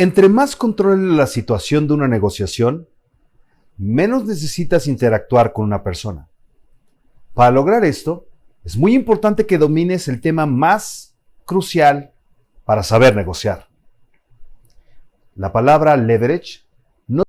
Entre más controles la situación de una negociación, menos necesitas interactuar con una persona. Para lograr esto, es muy importante que domines el tema más crucial para saber negociar. La palabra leverage no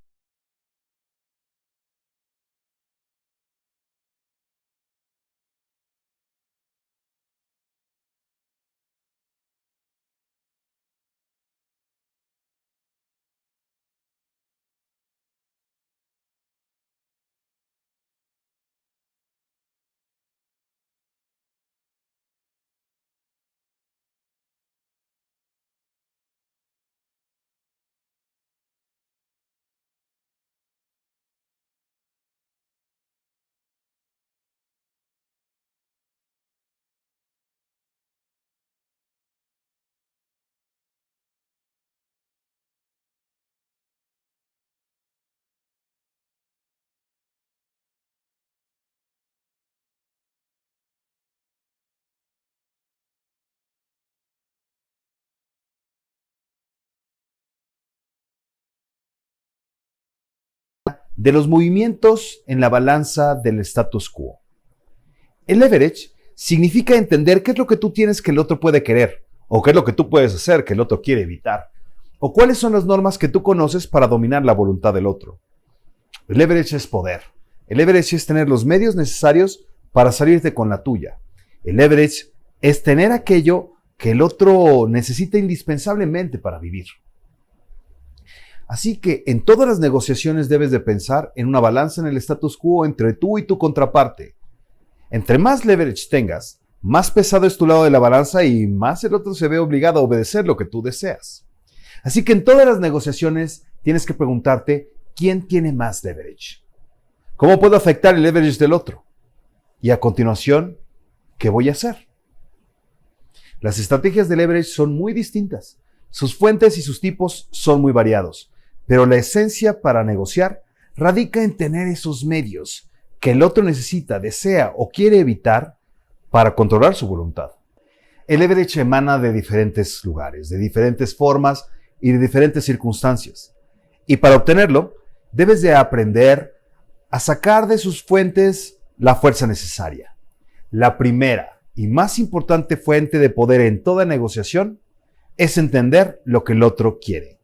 de los movimientos en la balanza del status quo. El leverage significa entender qué es lo que tú tienes que el otro puede querer, o qué es lo que tú puedes hacer que el otro quiere evitar, o cuáles son las normas que tú conoces para dominar la voluntad del otro. El leverage es poder. El leverage es tener los medios necesarios para salirte con la tuya. El leverage es tener aquello que el otro necesita indispensablemente para vivir. Así que en todas las negociaciones debes de pensar en una balanza en el status quo entre tú y tu contraparte. Entre más leverage tengas, más pesado es tu lado de la balanza y más el otro se ve obligado a obedecer lo que tú deseas. Así que en todas las negociaciones tienes que preguntarte quién tiene más leverage. ¿Cómo puedo afectar el leverage del otro? Y a continuación, ¿qué voy a hacer? Las estrategias de leverage son muy distintas. Sus fuentes y sus tipos son muy variados. Pero la esencia para negociar radica en tener esos medios que el otro necesita, desea o quiere evitar para controlar su voluntad. El leverage emana de diferentes lugares, de diferentes formas y de diferentes circunstancias. Y para obtenerlo, debes de aprender a sacar de sus fuentes la fuerza necesaria. La primera y más importante fuente de poder en toda negociación es entender lo que el otro quiere.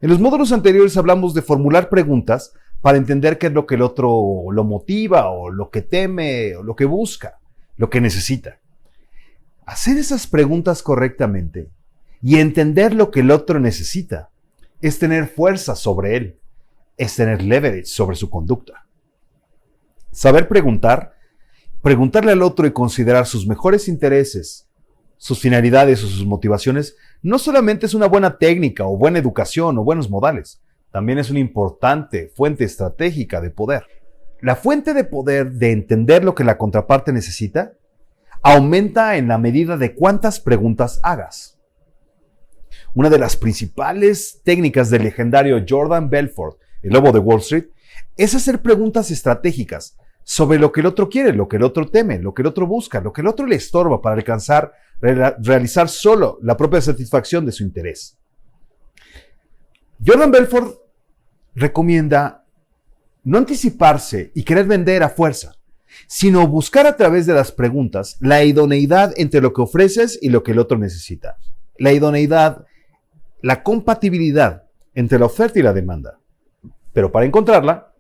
En los módulos anteriores hablamos de formular preguntas para entender qué es lo que el otro lo motiva o lo que teme o lo que busca, lo que necesita. Hacer esas preguntas correctamente y entender lo que el otro necesita es tener fuerza sobre él, es tener leverage sobre su conducta. Saber preguntarle al otro y considerar sus mejores intereses, sus finalidades o sus motivaciones, no solamente es una buena técnica o buena educación o buenos modales, también es una importante fuente estratégica de poder. La fuente de poder de entender lo que la contraparte necesita aumenta en la medida de cuántas preguntas hagas. Una de las principales técnicas del legendario Jordan Belfort, el lobo de Wall Street, es hacer preguntas estratégicas sobre lo que el otro quiere, lo que el otro teme, lo que el otro busca, lo que el otro le estorba para realizar solo la propia satisfacción de su interés. Jordan Belfort recomienda no anticiparse y querer vender a fuerza, sino buscar a través de las preguntas la idoneidad entre lo que ofreces y lo que el otro necesita. La idoneidad, la compatibilidad entre la oferta y la demanda. Pero para encontrarla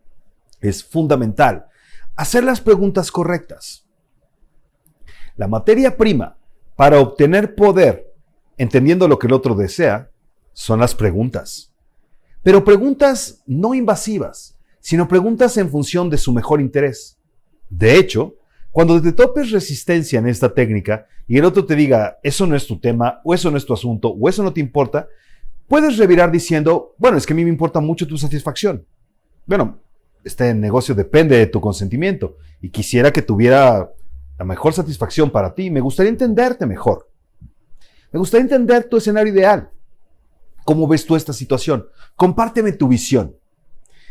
es fundamental hacer las preguntas correctas. La materia prima para obtener poder, entendiendo lo que el otro desea, son las preguntas. Pero preguntas no invasivas, sino preguntas en función de su mejor interés. De hecho, cuando te topes resistencia en esta técnica y el otro te diga, eso no es tu tema, o eso no es tu asunto, o eso no te importa, puedes revirar diciendo, bueno, es que a mí me importa mucho tu satisfacción. Bueno, este negocio depende de tu consentimiento y quisiera que tuviera la mejor satisfacción para ti. Me gustaría entenderte mejor. Me gustaría entender tu escenario ideal. ¿Cómo ves tú esta situación? Compárteme tu visión.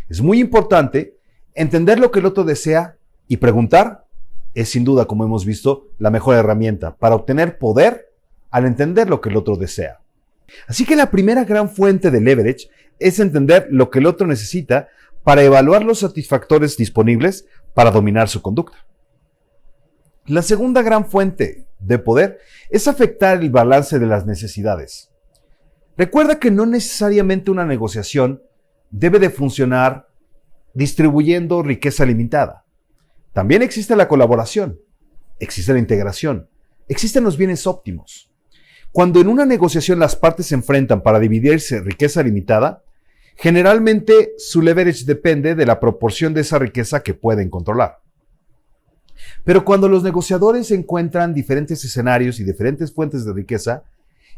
Es muy importante entender lo que el otro desea y preguntar es sin duda, como hemos visto, la mejor herramienta para obtener poder al entender lo que el otro desea. Así que la primera gran fuente de leverage es entender lo que el otro necesita para evaluar los satisfactores disponibles para dominar su conducta. La segunda gran fuente de poder es afectar el balance de las necesidades. Recuerda que no necesariamente una negociación debe de funcionar distribuyendo riqueza limitada. También existe la colaboración, existe la integración, existen los bienes óptimos. Cuando en una negociación las partes se enfrentan para dividirse riqueza limitada, generalmente su leverage depende de la proporción de esa riqueza que pueden controlar. Pero cuando los negociadores encuentran diferentes escenarios y diferentes fuentes de riqueza,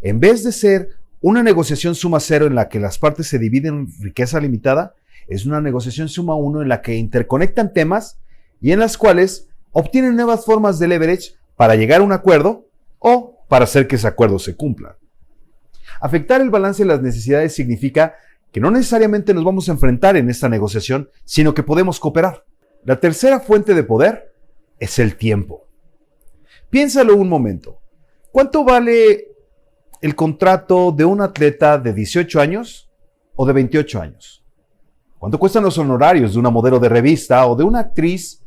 en vez de ser una negociación suma cero en la que las partes se dividen riqueza limitada, es una negociación suma uno en la que interconectan temas y en las cuales obtienen nuevas formas de leverage para llegar a un acuerdo o para hacer que ese acuerdo se cumpla. Afectar el balance de las necesidades significa que no necesariamente nos vamos a enfrentar en esta negociación, sino que podemos cooperar. La tercera fuente de poder es el tiempo. Piénsalo un momento. ¿Cuánto vale el contrato de un atleta de 18 años o de 28 años? ¿Cuánto cuestan los honorarios de una modelo de revista o de una actriz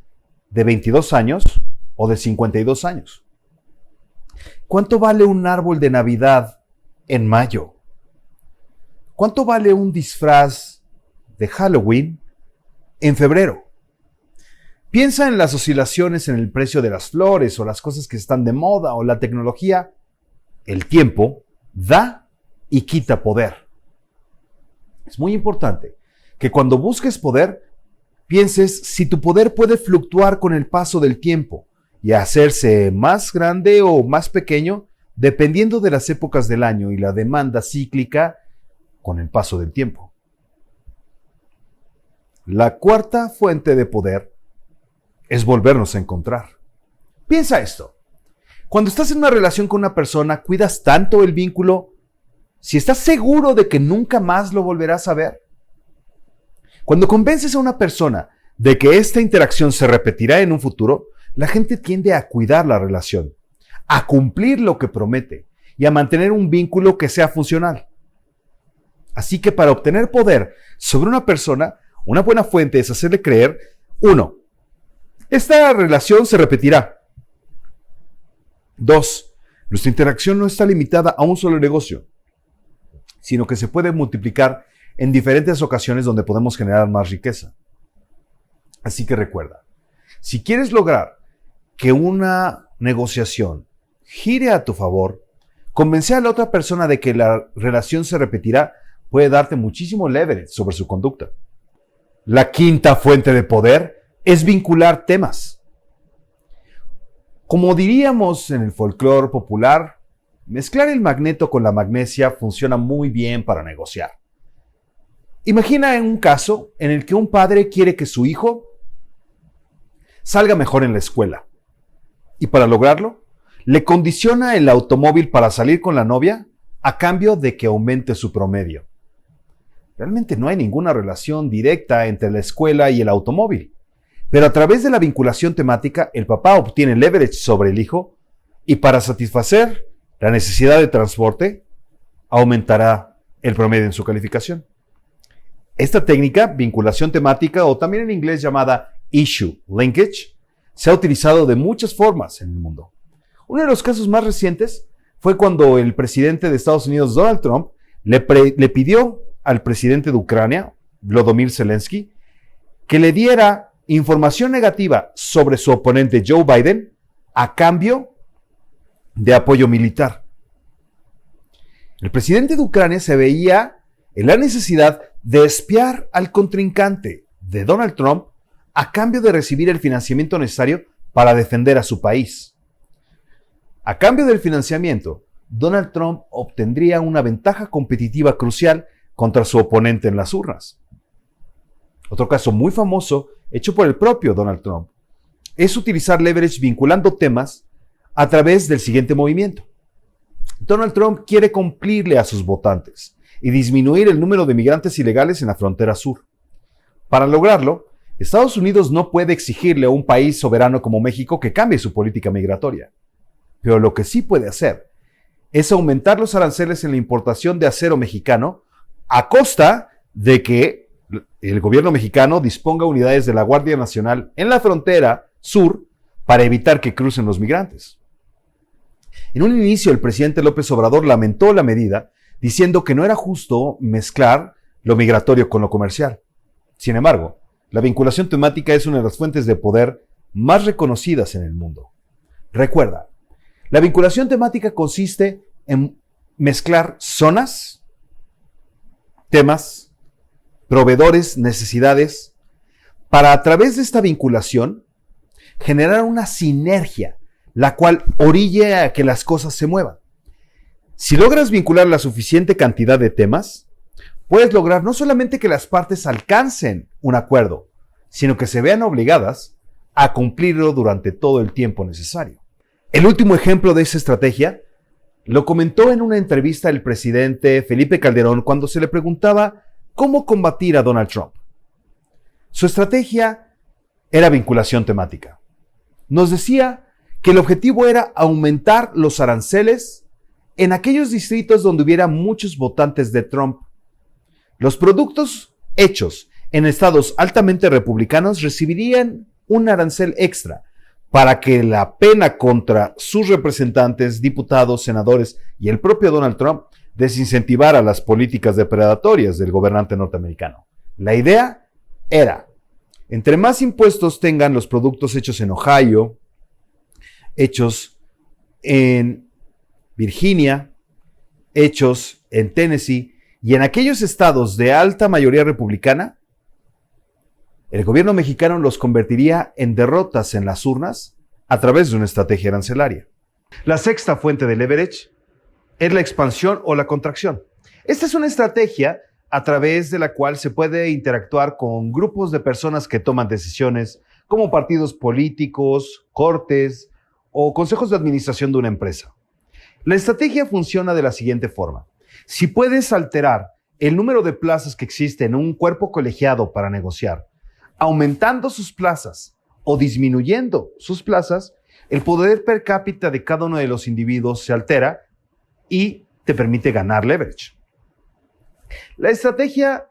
de 22 años o de 52 años? ¿Cuánto vale un árbol de Navidad en mayo? ¿Cuánto vale un disfraz de Halloween en febrero? Piensa en las oscilaciones en el precio de las flores o las cosas que están de moda o la tecnología. El tiempo da y quita poder. Es muy importante que cuando busques poder, pienses si tu poder puede fluctuar con el paso del tiempo y hacerse más grande o más pequeño dependiendo de las épocas del año y la demanda cíclica con el paso del tiempo. La cuarta fuente de poder es volvernos a encontrar. Piensa esto. Cuando estás en una relación con una persona, cuidas tanto el vínculo si estás seguro de que nunca más lo volverás a ver. Cuando convences a una persona de que esta interacción se repetirá en un futuro, la gente tiende a cuidar la relación, a cumplir lo que promete y a mantener un vínculo que sea funcional. Así que para obtener poder sobre una persona, una buena fuente es hacerle creer, 1. Esta relación se repetirá. 2. Nuestra interacción no está limitada a un solo negocio, sino que se puede multiplicar en diferentes ocasiones donde podemos generar más riqueza. Así que recuerda, si quieres lograr que una negociación gire a tu favor, convencer a la otra persona de que la relación se repetirá puede darte muchísimo leverage sobre su conducta. La quinta fuente de poder es vincular temas. Como diríamos en el folclore popular, mezclar el magneto con la magnesia funciona muy bien para negociar. Imagina un caso en el que un padre quiere que su hijo salga mejor en la escuela y para lograrlo, le condiciona el automóvil para salir con la novia a cambio de que aumente su promedio. Realmente no hay ninguna relación directa entre la escuela y el automóvil, pero a través de la vinculación temática, el papá obtiene leverage sobre el hijo y para satisfacer la necesidad de transporte, aumentará el promedio en su calificación. Esta técnica, vinculación temática o también en inglés llamada issue linkage, se ha utilizado de muchas formas en el mundo. Uno de los casos más recientes fue cuando el presidente de Estados Unidos, Donald Trump, le pidió al presidente de Ucrania, Volodymyr Zelensky, que le diera información negativa sobre su oponente Joe Biden a cambio de apoyo militar. El presidente de Ucrania se veía en la necesidad de espiar al contrincante de Donald Trump a cambio de recibir el financiamiento necesario para defender a su país. A cambio del financiamiento, Donald Trump obtendría una ventaja competitiva crucial contra su oponente en las urnas. Otro caso muy famoso, hecho por el propio Donald Trump, es utilizar leverage vinculando temas a través del siguiente movimiento. Donald Trump quiere cumplirle a sus votantes y disminuir el número de migrantes ilegales en la frontera sur. Para lograrlo, Estados Unidos no puede exigirle a un país soberano como México que cambie su política migratoria. Pero lo que sí puede hacer es aumentar los aranceles en la importación de acero mexicano a costa de que el gobierno mexicano disponga unidades de la Guardia Nacional en la frontera sur para evitar que crucen los migrantes. En un inicio, el presidente López Obrador lamentó la medida, diciendo que no era justo mezclar lo migratorio con lo comercial. Sin embargo, la vinculación temática es una de las fuentes de poder más reconocidas en el mundo. Recuerda, la vinculación temática consiste en mezclar zonas, temas, proveedores, necesidades, para a través de esta vinculación generar una sinergia, la cual orille a que las cosas se muevan. Si logras vincular la suficiente cantidad de temas, puedes lograr no solamente que las partes alcancen un acuerdo, sino que se vean obligadas a cumplirlo durante todo el tiempo necesario. El último ejemplo de esa estrategia lo comentó en una entrevista el presidente Felipe Calderón cuando se le preguntaba cómo combatir a Donald Trump. Su estrategia era vinculación temática. Nos decía que el objetivo era aumentar los aranceles en aquellos distritos donde hubiera muchos votantes de Trump. Los productos hechos en estados altamente republicanos recibirían un arancel extra para que la pena contra sus representantes, diputados, senadores y el propio Donald Trump desincentivara las políticas depredatorias del gobernante norteamericano. La idea era, entre más impuestos tengan los productos hechos en Ohio, hechos en Virginia, hechos en Tennessee y en aquellos estados de alta mayoría republicana, el gobierno mexicano los convertiría en derrotas en las urnas a través de una estrategia arancelaria. La sexta fuente de leverage es la expansión o la contracción. Esta es una estrategia a través de la cual se puede interactuar con grupos de personas que toman decisiones, como partidos políticos, cortes o consejos de administración de una empresa. La estrategia funciona de la siguiente forma. Si puedes alterar el número de plazas que existe en un cuerpo colegiado para negociar, aumentando sus plazas o disminuyendo sus plazas, el poder per cápita de cada uno de los individuos se altera y te permite ganar leverage. La estrategia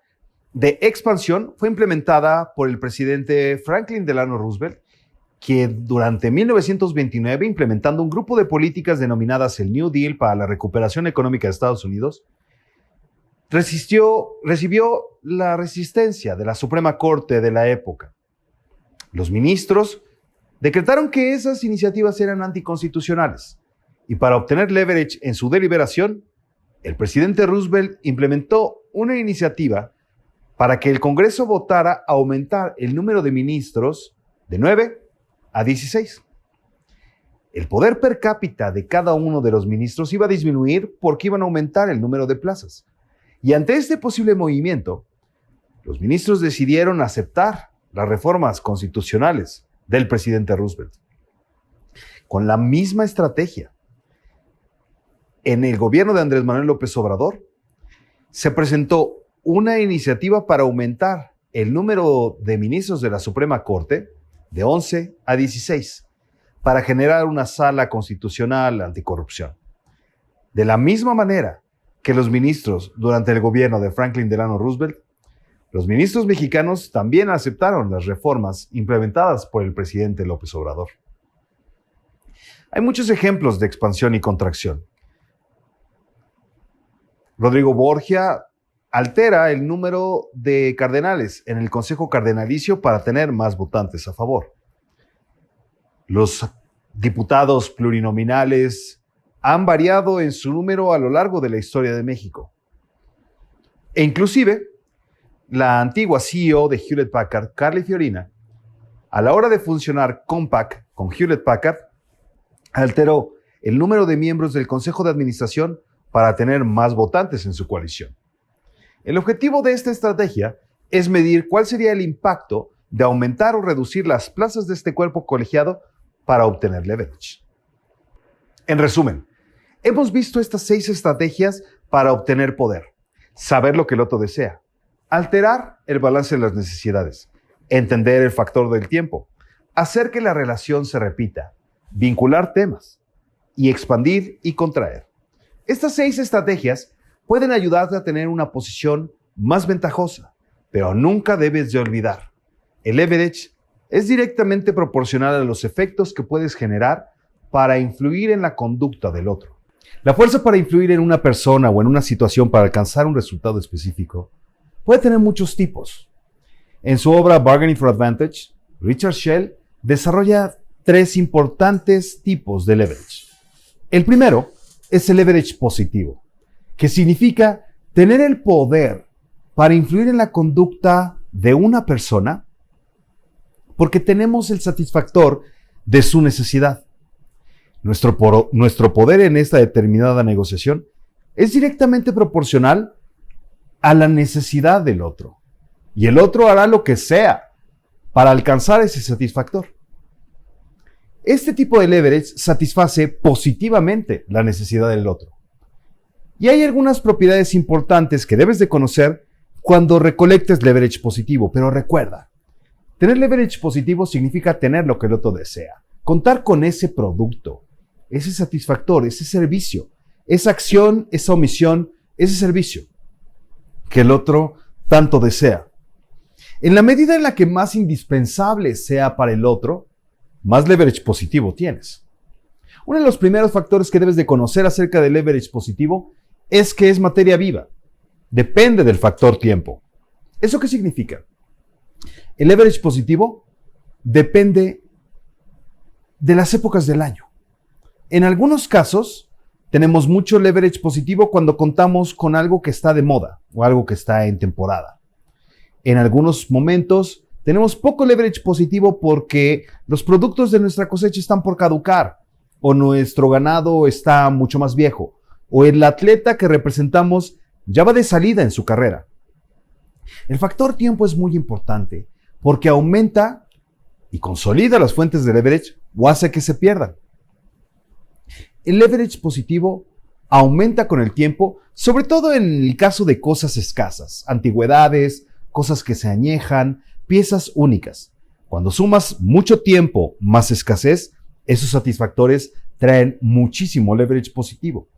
de expansión fue implementada por el presidente Franklin Delano Roosevelt, que durante 1929, implementando un grupo de políticas denominadas el New Deal para la recuperación económica de Estados Unidos, recibió la resistencia de la Suprema Corte de la época. Los ministros decretaron que esas iniciativas eran anticonstitucionales y para obtener leverage en su deliberación, el presidente Roosevelt implementó una iniciativa para que el Congreso votara aumentar el número de ministros de 9 a 16. El poder per cápita de cada uno de los ministros iba a disminuir porque iban a aumentar el número de plazas. Y ante este posible movimiento, los ministros decidieron aceptar las reformas constitucionales del presidente Roosevelt. Con la misma estrategia, en el gobierno de Andrés Manuel López Obrador, se presentó una iniciativa para aumentar el número de ministros de la Suprema Corte de 11 a 16, para generar una sala constitucional anticorrupción. De la misma manera que los ministros durante el gobierno de Franklin Delano Roosevelt, los ministros mexicanos también aceptaron las reformas implementadas por el presidente López Obrador. Hay muchos ejemplos de expansión y contracción. Rodrigo Borgia altera el número de cardenales en el Consejo Cardenalicio para tener más votantes a favor. Los diputados plurinominales han variado en su número a lo largo de la historia de México. E inclusive, la antigua CEO de Hewlett Packard, Carly Fiorina, a la hora de funcionar Compaq con Hewlett Packard, alteró el número de miembros del Consejo de Administración para tener más votantes en su coalición. El objetivo de esta estrategia es medir cuál sería el impacto de aumentar o reducir las plazas de este cuerpo colegiado para obtener leverage. En resumen, hemos visto estas 6 estrategias para obtener poder: saber lo que el otro desea, alterar el balance de las necesidades, entender el factor del tiempo, hacer que la relación se repita, vincular temas y expandir y contraer. Estas 6 estrategias pueden ayudarte a tener una posición más ventajosa, pero nunca debes de olvidar, el leverage es directamente proporcional a los efectos que puedes generar para influir en la conducta del otro. La fuerza para influir en una persona o en una situación para alcanzar un resultado específico puede tener muchos tipos. En su obra Bargaining for Advantage, Richard Shell desarrolla 3 importantes tipos de leverage. El primero es el leverage positivo, que significa tener el poder para influir en la conducta de una persona porque tenemos el satisfactor de su necesidad. Nuestro poder en esta determinada negociación es directamente proporcional a la necesidad del otro. Y el otro hará lo que sea para alcanzar ese satisfactor. Este tipo de leverage satisface positivamente la necesidad del otro. Y hay algunas propiedades importantes que debes de conocer cuando recolectes leverage positivo, pero recuerda, tener leverage positivo significa tener lo que el otro desea, contar con ese producto, ese satisfactor, ese servicio, esa acción, esa omisión, ese servicio que el otro tanto desea. En la medida en la que más indispensable sea para el otro, más leverage positivo tienes. Uno de los primeros factores que debes de conocer acerca del leverage positivo es que es materia viva. Depende del factor tiempo. ¿Eso qué significa? El leverage positivo depende de las épocas del año. En algunos casos, tenemos mucho leverage positivo cuando contamos con algo que está de moda o algo que está en temporada. En algunos momentos, tenemos poco leverage positivo porque los productos de nuestra cosecha están por caducar, o nuestro ganado está mucho más viejo, o el atleta que representamos ya va de salida en su carrera. El factor tiempo es muy importante porque aumenta y consolida las fuentes de leverage o hace que se pierdan. El leverage positivo aumenta con el tiempo, sobre todo en el caso de cosas escasas, antigüedades, cosas que se añejan, piezas únicas. Cuando sumas mucho tiempo más escasez, esos satisfactores traen muchísimo leverage positivo.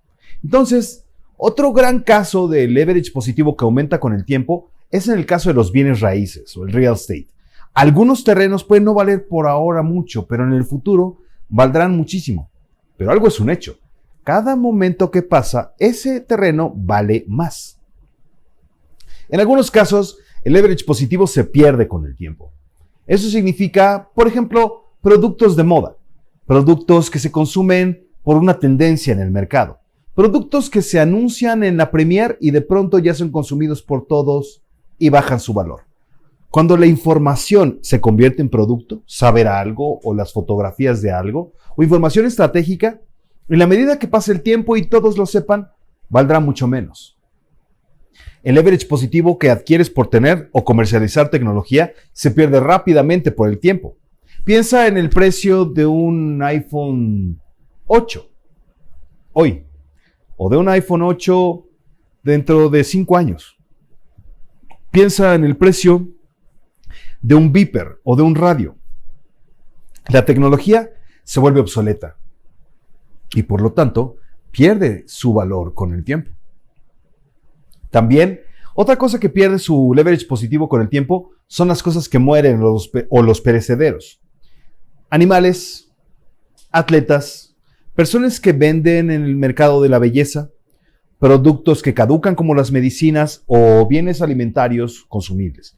Entonces, otro gran caso de leverage positivo que aumenta con el tiempo es en el caso de los bienes raíces o el real estate. Algunos terrenos pueden no valer por ahora mucho, pero en el futuro valdrán muchísimo. Pero algo es un hecho. Cada momento que pasa, ese terreno vale más. En algunos casos, el leverage positivo se pierde con el tiempo. Eso significa, por ejemplo, productos de moda, productos que se consumen por una tendencia en el mercado, productos que se anuncian en la Premier y de pronto ya son consumidos por todos y bajan su valor. Cuando la información se convierte en producto, saber algo o las fotografías de algo o información estratégica, en la medida que pase el tiempo y todos lo sepan, valdrá mucho menos. El leverage positivo que adquieres por tener o comercializar tecnología se pierde rápidamente por el tiempo. Piensa en el precio de un iPhone 8 hoy o de un iPhone 8 dentro de 5 años. Piensa en el precio de un beeper o de un radio. La tecnología se vuelve obsoleta y por lo tanto pierde su valor con el tiempo. También, otra cosa que pierde su leverage positivo con el tiempo son las cosas que mueren o los perecederos. Animales, atletas, personas que venden en el mercado de la belleza, productos que caducan como las medicinas o bienes alimentarios consumibles.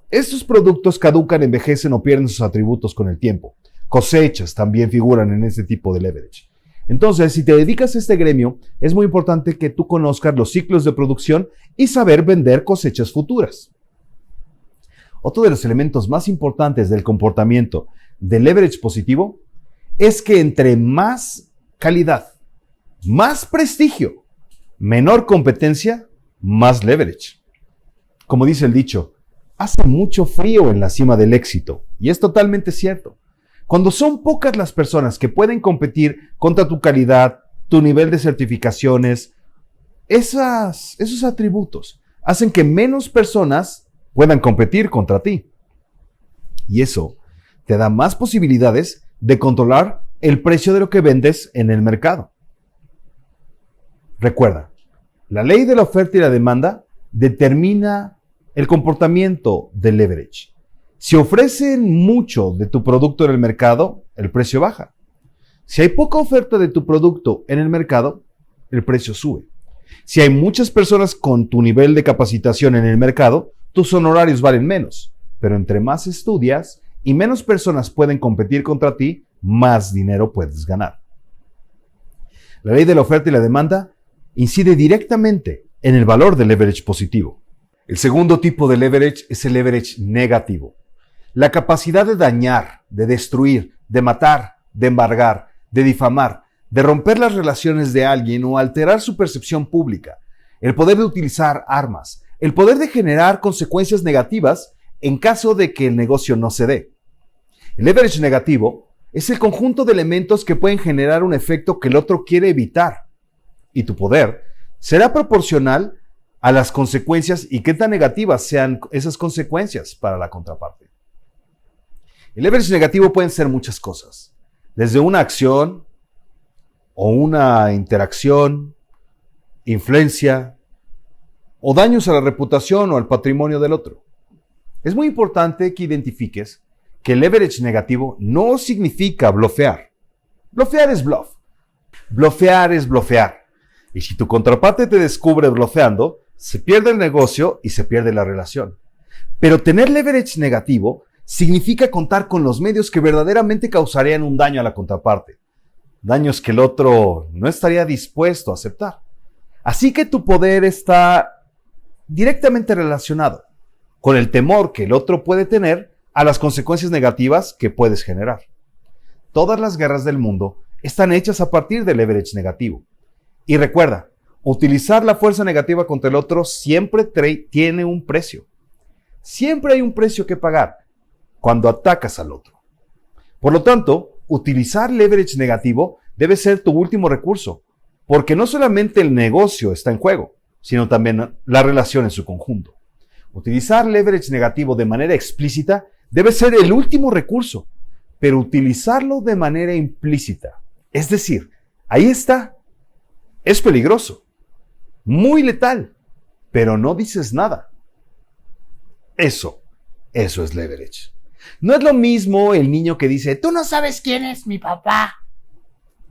Estos productos caducan, envejecen o pierden sus atributos con el tiempo. Cosechas también figuran en este tipo de leverage. Entonces, si te dedicas a este gremio, es muy importante que tú conozcas los ciclos de producción y saber vender cosechas futuras. Otro de los elementos más importantes del comportamiento del leverage positivo es que entre más calidad, más prestigio, menor competencia, más leverage. Como dice el dicho, hace mucho frío en la cima del éxito, y es totalmente cierto. Cuando son pocas las personas que pueden competir contra tu calidad, tu nivel de certificaciones, esos atributos hacen que menos personas puedan competir contra ti. Y eso te da más posibilidades de controlar el precio de lo que vendes en el mercado. Recuerda, la ley de la oferta y la demanda determina el comportamiento del leverage. Si ofrecen mucho de tu producto en el mercado, el precio baja. Si hay poca oferta de tu producto en el mercado, el precio sube. Si hay muchas personas con tu nivel de capacitación en el mercado, tus honorarios valen menos. Pero entre más estudias y menos personas pueden competir contra ti, más dinero puedes ganar. La ley de la oferta y la demanda incide directamente en el valor del leverage positivo. El segundo tipo de leverage es el leverage negativo. La capacidad de dañar, de destruir, de matar, de embargar, de difamar, de romper las relaciones de alguien o alterar su percepción pública. El poder de utilizar armas. El poder de generar consecuencias negativas en caso de que el negocio no se dé. El leverage negativo es el conjunto de elementos que pueden generar un efecto que el otro quiere evitar. Y tu poder será proporcional a las consecuencias y qué tan negativas sean esas consecuencias para la contraparte. El leverage negativo pueden ser muchas cosas, desde una acción o una interacción, influencia o daños a la reputación o al patrimonio del otro. Es muy importante que identifiques que el leverage negativo no significa blofear. Blofear es bluff. Blofear es blofear. Y si tu contraparte te descubre blofeando, se pierde el negocio y se pierde la relación. Pero tener leverage negativo significa contar con los medios que verdaderamente causarían un daño a la contraparte. Daños que el otro no estaría dispuesto a aceptar. Así que tu poder está directamente relacionado con el temor que el otro puede tener a las consecuencias negativas que puedes generar. Todas las guerras del mundo están hechas a partir del leverage negativo. Y recuerda, utilizar la fuerza negativa contra el otro siempre tiene un precio. Siempre hay un precio que pagar cuando atacas al otro. Por lo tanto, utilizar leverage negativo debe ser tu último recurso, porque no solamente el negocio está en juego, sino también la relación en su conjunto. Utilizar leverage negativo de manera explícita debe ser el último recurso, pero utilizarlo de manera implícita, es decir, ahí está, es peligroso, muy letal, pero no dices nada. Eso es leverage. No es lo mismo el niño que dice, tú no sabes quién es mi papá.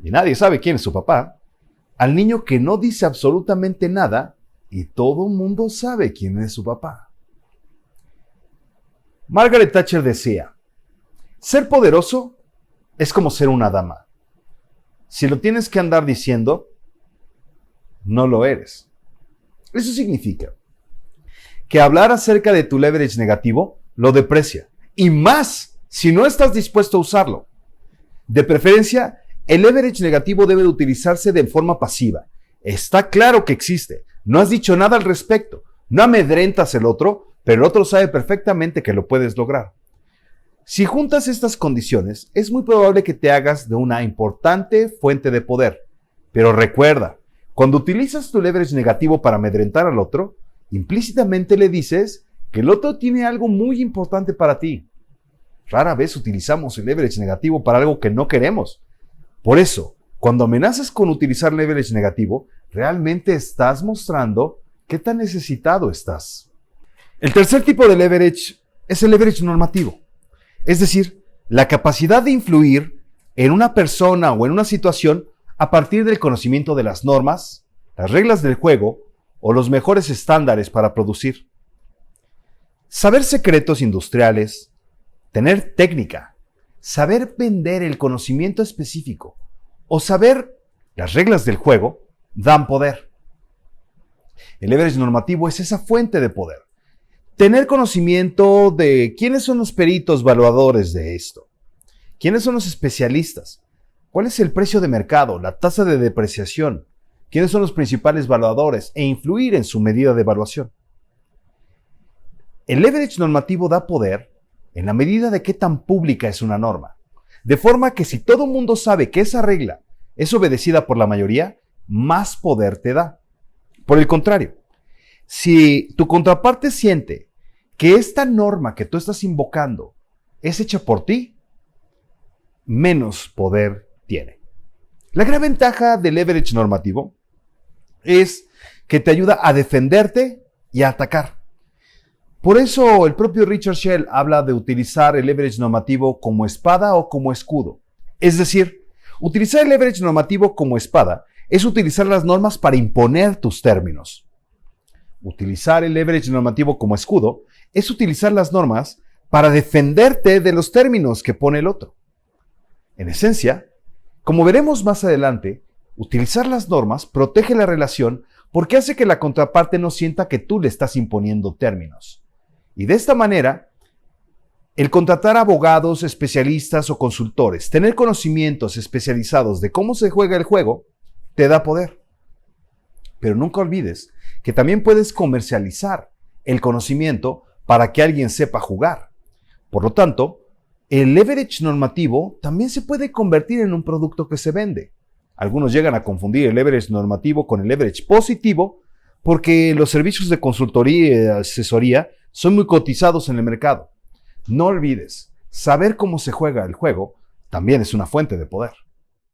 Y nadie sabe quién es su papá. Al niño que no dice absolutamente nada y todo el mundo sabe quién es su papá. Margaret Thatcher decía, ser poderoso es como ser una dama. Si lo tienes que andar diciendo, no lo eres. Eso significa que hablar acerca de tu leverage negativo lo deprecia. Y más si no estás dispuesto a usarlo. De preferencia, el leverage negativo debe de utilizarse de forma pasiva. Está claro que existe. No has dicho nada al respecto. No amedrentas al otro, pero el otro sabe perfectamente que lo puedes lograr. Si juntas estas condiciones, es muy probable que te hagas de una importante fuente de poder. Pero recuerda, cuando utilizas tu leverage negativo para amedrentar al otro, implícitamente le dices que el otro tiene algo muy importante para ti. Rara vez utilizamos el leverage negativo para algo que no queremos. Por eso, cuando amenazas con utilizar leverage negativo, realmente estás mostrando qué tan necesitado estás. El tercer tipo de leverage es el leverage normativo. Es decir, la capacidad de influir en una persona o en una situación a partir del conocimiento de las normas, las reglas del juego o los mejores estándares para producir. Saber secretos industriales, tener técnica, saber vender el conocimiento específico o saber las reglas del juego dan poder. El leverage normativo es esa fuente de poder. Tener conocimiento de quiénes son los peritos evaluadores de esto, quiénes son los especialistas, cuál es el precio de mercado, la tasa de depreciación, quiénes son los principales evaluadores e influir en su medida de evaluación. El leverage normativo da poder en la medida de qué tan pública es una norma, de forma que si todo el mundo sabe que esa regla es obedecida por la mayoría, más poder te da. Por el contrario, si tu contraparte siente que esta norma que tú estás invocando es hecha por ti, menos poder tiene. La gran ventaja del leverage normativo es que te ayuda a defenderte y a atacar. Por eso el propio Richard Shell habla de utilizar el leverage normativo como espada o como escudo. Es decir, utilizar el leverage normativo como espada es utilizar las normas para imponer tus términos. Utilizar el leverage normativo como escudo es utilizar las normas para defenderte de los términos que pone el otro. En esencia, como veremos más adelante, utilizar las normas protege la relación porque hace que la contraparte no sienta que tú le estás imponiendo términos. Y de esta manera, el contratar abogados, especialistas o consultores, tener conocimientos especializados de cómo se juega el juego, te da poder. Pero nunca olvides que también puedes comercializar el conocimiento para que alguien sepa jugar. Por lo tanto, el leverage normativo también se puede convertir en un producto que se vende. Algunos llegan a confundir el leverage normativo con el leverage positivo porque los servicios de consultoría y asesoría son muy cotizados en el mercado. No olvides, saber cómo se juega el juego también es una fuente de poder.